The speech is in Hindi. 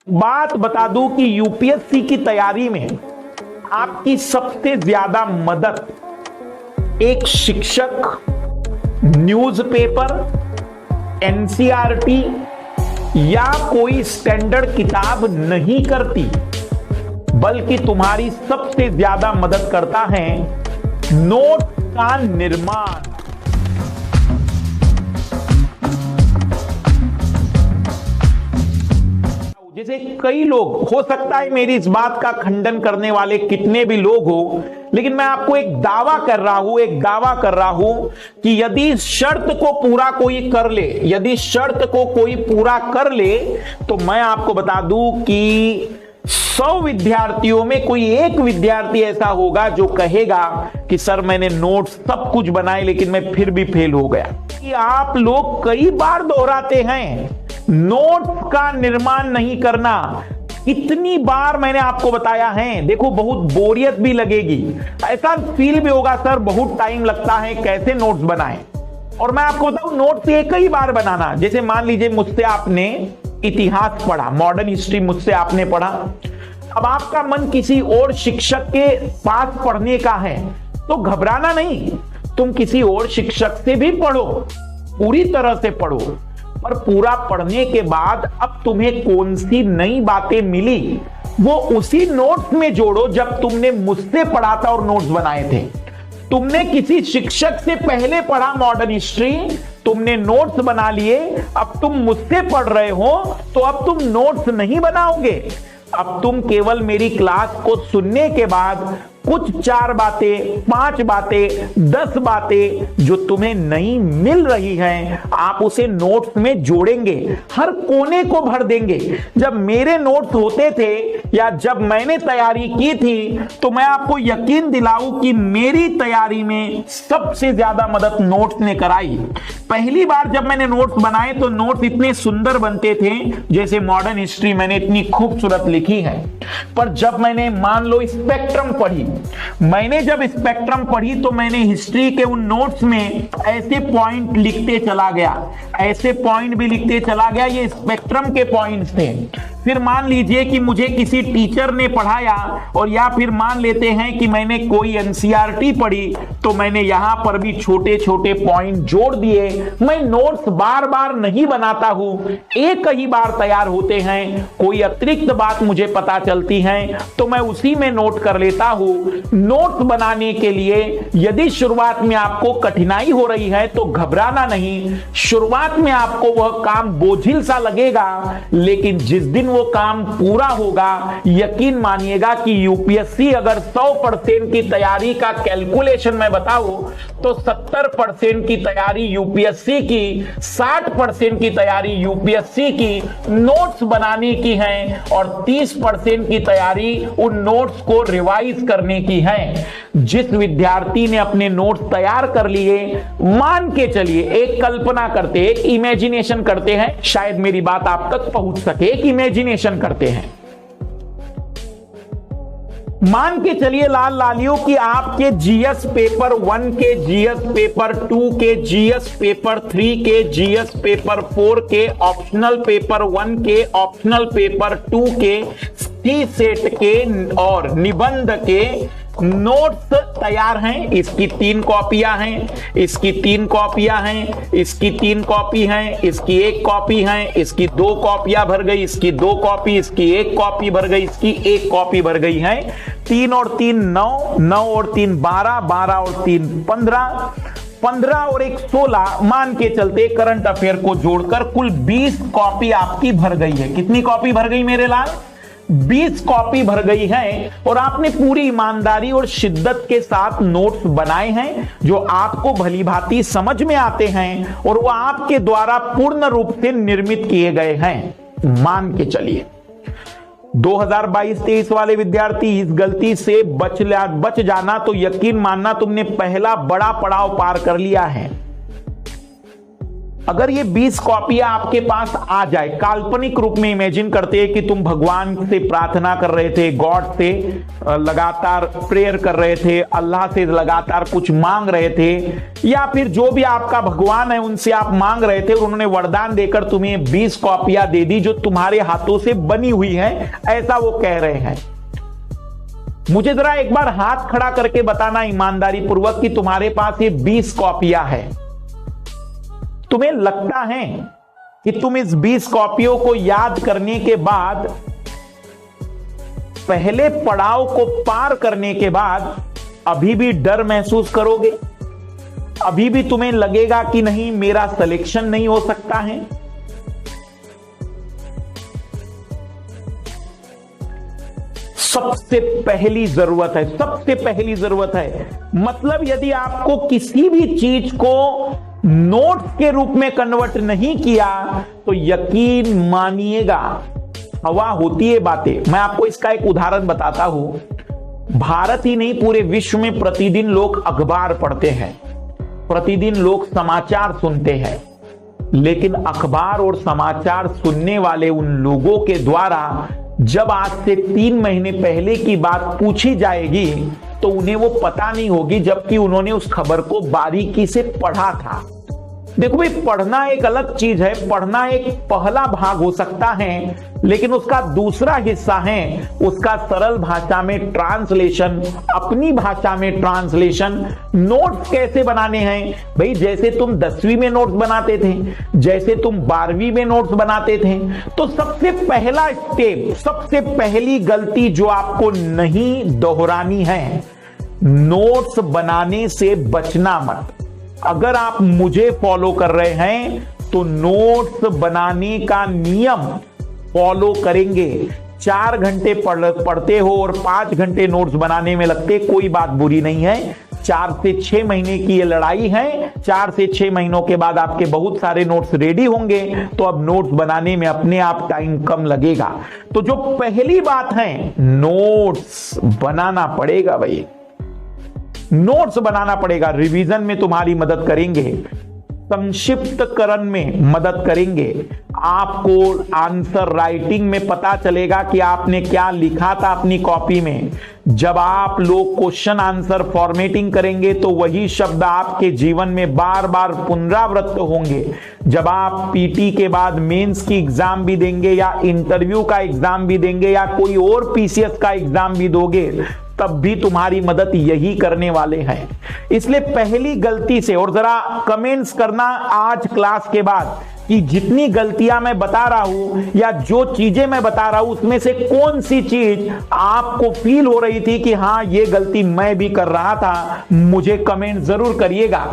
बात बता दूं कि यूपीएससी की तैयारी में आपकी सबसे ज्यादा मदद एक शिक्षक, न्यूज़पेपर, एनसीईआरटी या कोई स्टैंडर्ड किताब नहीं करती, बल्कि तुम्हारी सबसे ज्यादा मदद करता है नोट का निर्माण। जैसे कई लोग, हो सकता है मेरी इस बात का खंडन करने वाले कितने भी लोग हो, लेकिन मैं आपको एक दावा कर रहा हूं कि यदि शर्त को पूरा कोई कर ले, तो मैं आपको बता दूं कि 100 विद्यार्थियों में कोई एक विद्यार्थी ऐसा होगा जो कहेगा कि सर मैंने नोट्स सब कुछ बनाए लेकिन मैं फिर भी फेल हो गया। कि आप लोग कई बार दोहराते हैं नोट्स का निर्माण नहीं करना। इतनी बार मैंने आपको बताया है, देखो बहुत बोरियत भी लगेगी, ऐसा फील भी होगा सर बहुत टाइम लगता है, कैसे नोट्स बनाएं। और मैं आपको बताऊं नोट्स एक ही बार बनाना। जैसे मान लीजिए मुझसे आपने इतिहास पढ़ा, मॉडर्न हिस्ट्री मुझसे आपने पढ़ा, अब आपका मन किसी और शिक्षक के पास पढ़ने का है तो घबराना नहीं, तुम किसी और शिक्षक से भी पढ़ो, पूरी तरह से पढ़ो, और पूरा पढ़ने के बाद अब तुम्हें कौन सी नई बातें मिली वो उसी नोट्स में जोड़ो जब तुमने मुझसे पढ़ा था और नोट्स बनाए थे। तुमने किसी शिक्षक से पहले पढ़ा मॉडर्न हिस्ट्री, तुमने नोट्स बना लिए, अब तुम मुझसे पढ़ रहे हो तो अब तुम नोट्स नहीं बनाओगे, अब तुम केवल मेरी क्लास को सुनने के बाद कुछ 4 बातें, 5 बातें, 10 बातें जो तुम्हें नहीं मिल रही हैं, आप उसे नोट्स में जोड़ेंगे, हर कोने को भर देंगे। जब मेरे नोट्स होते थे या जब मैंने तैयारी की थी तो मैं आपको यकीन दिलाऊं कि मेरी तैयारी में सबसे ज्यादा मदद नोट्स ने कराई। पहली बार जब मैंने नोट्स बनाए तो नोट्स इतने सुंदर बनते थे, जैसे मॉडर्न हिस्ट्री मैंने इतनी खूबसूरत लिखी है, पर जब मैंने मान लो स्पेक्ट्रम पढ़ी, जब स्पेक्ट्रम पढ़ी तो मैंने हिस्ट्री के उन नोट्स में ऐसे पॉइंट लिखते चला गया, ऐसे पॉइंट भी लिखते चला गया, ये स्पेक्ट्रम के पॉइंट्स थे। फिर मान लीजिए कि मुझे किसी टीचर ने पढ़ाया, और या फिर मान लेते हैं कि मैंने कोई एनसीईआरटी पढ़ी तो मैंने यहां पर भी छोटे छोटे पॉइंट जोड़ दिए। मैं नोट्स बार बार नहीं बनाता हूं, एक ही बार तैयार होते हैं, कोई अतिरिक्त बात मुझे पता चलती है तो मैं उसी में नोट कर लेता हूं। नोट्स बनाने के लिए यदि शुरुआत में आपको कठिनाई हो रही है तो घबराना नहीं, शुरुआत में आपको वह काम बोझिल सा लगेगा, लेकिन जिस दिन वो काम पूरा होगा, यकीन मानिएगा कि यूपीएससी अगर 100% की तैयारी का कैलकुलेशन मैं बताऊं तो 70% की तैयारी यूपीएससी की, 60% की तैयारी यूपीएससी की नोट्स बनाने की है, और 30% की तैयारी उन नोट्स को रिवाइज करने की है। जिस विद्यार्थी ने अपने नोट्स तैयार कर लिए, मान के चलिए, एक कल्पना करते, एक इमेजिनेशन करते हैं, शायद मेरी बात आप तक पहुंच सके, एक इमेजिनेशन करते हैं। मान के चलिए लाल लालियों कि आपके जीएस पेपर 1 के, जीएस पेपर 2 के, जीएस पेपर 3 के, जीएस पेपर 4 के, ऑप्शनल पेपर 1 के, ऑप्शनल पेपर 2 के, टी सेट के और निबंध के नोट्स तैयार हैं। इसकी 3 कॉपियां हैं, इसकी 3 कॉपियां हैं, इसकी 3 कॉपी हैं, इसकी 1 कॉपी है, इसकी 2 कॉपियां भर गई, इसकी 2 कॉपी, इसकी 1 कॉपी भर गई, इसकी 1 कॉपी भर गई है। 3 और 3 9, 9 और 3 12, 12 और 3 15, 15 और 1 16, मान के चलते करंट अफेयर को जोड़कर कुल 20 कॉपी आपकी भर गई है। कितनी कॉपी भर गई मेरे लाल? 20 कॉपी भर गई है, और आपने पूरी ईमानदारी और शिद्दत के साथ नोट्स बनाए हैं जो आपको भली भांति समझ में आते हैं और वो आपके द्वारा पूर्ण रूप से निर्मित किए गए हैं। मान के चलिए 2022-23 वाले विद्यार्थी इस गलती से बच जाना तो यकीन मानना तुमने पहला बड़ा पड़ाव पार कर लिया है। अगर ये 20 कॉपियां आपके पास आ जाए, काल्पनिक रूप में इमेजिन करते हैं कि तुम भगवान से प्रार्थना कर रहे थे, गॉड से लगातार प्रेयर कर रहे थे, अल्लाह से लगातार कुछ मांग रहे थे, या फिर जो भी आपका भगवान है उनसे आप मांग रहे थे और उन्होंने वरदान देकर तुम्हें 20 कॉपियां दे दी जो तुम्हारे हाथों से बनी हुई है, ऐसा वो कह रहे हैं। मुझे जरा एक बार हाथ खड़ा करके बताना ईमानदारी पूर्वक कि तुम्हारे पास ये 20 कॉपियां हैं। तुम्हें लगता है कि तुम इस 20 कॉपियों को याद करने के बाद, पहले पड़ाव को पार करने के बाद अभी भी डर महसूस करोगे? अभी भी तुम्हें लगेगा कि नहीं, मेरा सिलेक्शन नहीं हो सकता है? सबसे पहली जरूरत है, मतलब यदि आपको किसी भी चीज को नोट्स के रूप में कन्वर्ट नहीं किया तो यकीन मानिएगा हवा होती है बातें। मैं आपको इसका एक उदाहरण बताता हूं। भारत ही नहीं, पूरे विश्व में प्रतिदिन लोग अखबार पढ़ते हैं, प्रतिदिन लोग समाचार सुनते हैं, लेकिन अखबार और समाचार सुनने वाले उन लोगों के द्वारा जब आज से 3 महीने पहले की बात पूछी जाएगी तो उन्हें वो पता नहीं होगी, जबकि उन्होंने उस खबर को बारीकी से पढ़ा था। देखो भाई, पढ़ना एक अलग चीज है, पढ़ना एक पहला भाग हो सकता है, लेकिन उसका दूसरा हिस्सा है उसका सरल भाषा में ट्रांसलेशन, अपनी भाषा में ट्रांसलेशन। नोट्स कैसे बनाने हैं भाई? जैसे तुम 10वीं में नोट्स बनाते थे, जैसे तुम 12वीं में नोट्स बनाते थे, तो सबसे पहला स्टेप, सबसे पहली गलती जो आपको नहीं दोहरानी है, नोट्स बनाने से बचना मत। अगर आप मुझे फॉलो कर रहे हैं तो नोट्स बनाने का नियम फॉलो करेंगे। 4 घंटे पढ़ते हो और 5 घंटे नोट्स बनाने में लगते, कोई बात बुरी नहीं है। 4 से 6 महीने की ये लड़ाई है। 4 से 6 महीनों के बाद आपके बहुत सारे नोट्स रेडी होंगे, तो अब नोट्स बनाने में अपने आप टाइम कम लगेगा। तो जो पहली बात है, नोट्स बनाना पड़ेगा भाई, नोट्स बनाना पड़ेगा। रिवीजन में तुम्हारी मदद करेंगे, संक्षिप्तकरण में मदद करेंगे, आपको आंसर राइटिंग में पता चलेगा कि आपने क्या लिखा था अपनी कॉपी में। जब आप लोग क्वेश्चन आंसर फॉर्मेटिंग करेंगे तो वही शब्द आपके जीवन में बार बार पुनरावृत्त होंगे। जब आप पीटी के बाद मेंस की एग्जाम भी देंगे या इंटरव्यू का एग्जाम भी देंगे या कोई और पीसीएस का एग्जाम भी दोगे, तब भी तुम्हारी मदद यही करने वाले हैं। इसलिए पहली गलती से, और जरा कमेंट्स करना आज क्लास के बाद कि जितनी गलतियां मैं बता रहा हूं या जो चीजें मैं बता रहा हूं उसमें से कौन सी चीज आपको फील हो रही थी कि हां ये गलती मैं भी कर रहा था, मुझे कमेंट जरूर करिएगा।